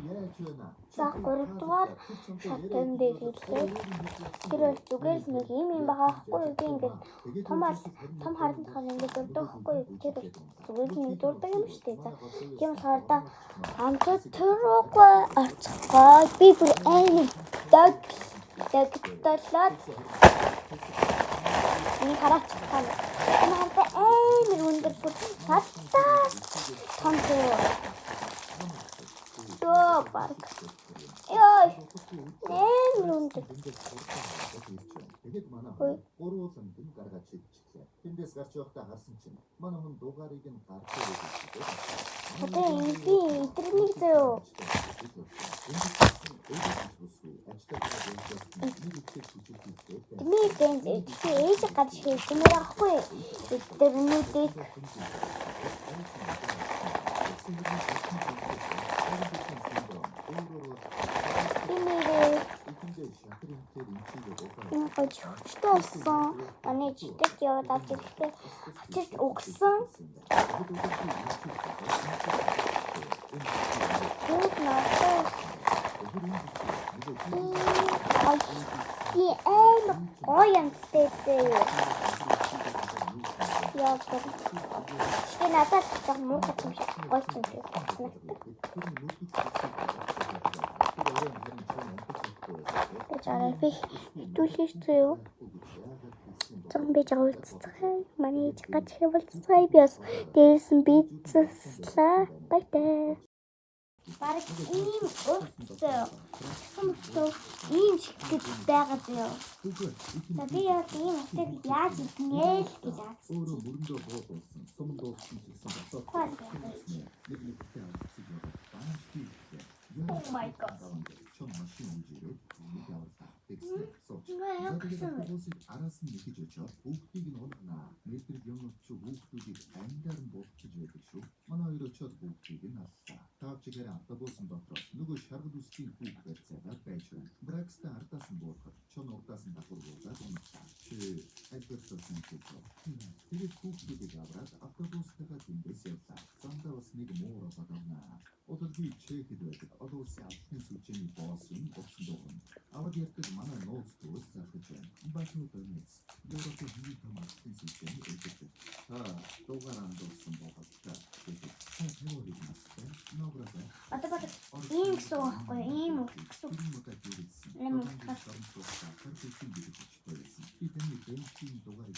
За 3 дугаар шатн дээр ирлээ. Тэр бол зүгээр л нэг юм байгаа байхгүй юу? Би ингээд том харан тахад ингээд дурдаг байхгүй юу? Тэр зүгээр л нэг дурдаг юм шүү дээ. За тийм болохоор да амтд төрөөгөө оцгоо. Би бүр амар дагталаад энэ хараач тань. Энэ хантай амар өндөр бүр татаа том Ёо баг. Ёо. Нэн өндөр. Тэгээд манай 3 уулан дэн гаргаад шийдчихлээ. Тэндээс гарч явахдаа харсан чинь манай хүн дугаарыг нь гаргаж ирсэн. Одоо би интернет зөө. Миний дэн ээж гад шийдсэн мээр ахгүй. Интернетийг энэ гож хүчтэй болсон. Манай жигтэй яваад авч ирэхдээ очиж өгсөн. Бүгд надад И гоё юмтай дээ. Яа гэх юм. Надад ч муухай юм шиг гоё юм шиг санагдав. Би хэдүүлж зөө. Зомби жаулцгай. Манай жигч хэвэлцгай би бас дээрс нь бицслаа. Баяртай. Бараг ийм өстэй. Ийм шиг байгаад ёо. За би яг ийм өстэйг яаж иднэ л гэж аасан. Өөрөө мөрөндөө буусан. Сум дууссан гэсэн бодлоо. Oh my god. Чом машин үжирээ. Араас нь нэгж очоод бүгдийг нь олгонаа. Метр юмч бүгдийг амдаар нь болчихж байдаг шүү. Манай хоёр очоод бүгдийг нь аллаа. Таавчгаар автобусын дотроос нөгөө шаргал үсгийн хүүг барьцаагаар байж байна. Бракста ардаас нь буурахад чон урдаас нь давхар буулаад унагчаа. Чи альбертосын хүүг. Тэгээд хүүхдүүдийг аваад автобустайгаа тэндээс явлаа. Замдаа бас нэг муу ороод авнаа. Одоогийн чехэд байдаг. Одоо улсын албаны сүлжээний босс нь боссон дууган. Аваад ярьдаг манай нууц дүүс зархаж байна. Баасны томьёос. Дөрөвдөө хийх юм албаны сүлжээний өгдөг. Дуугаар андуулсан бохот. Одоо бод ийм гэсэн үг байхгүй ийм үг гэсэн. Энэ мөн тас. Би таны бензин дугаарыг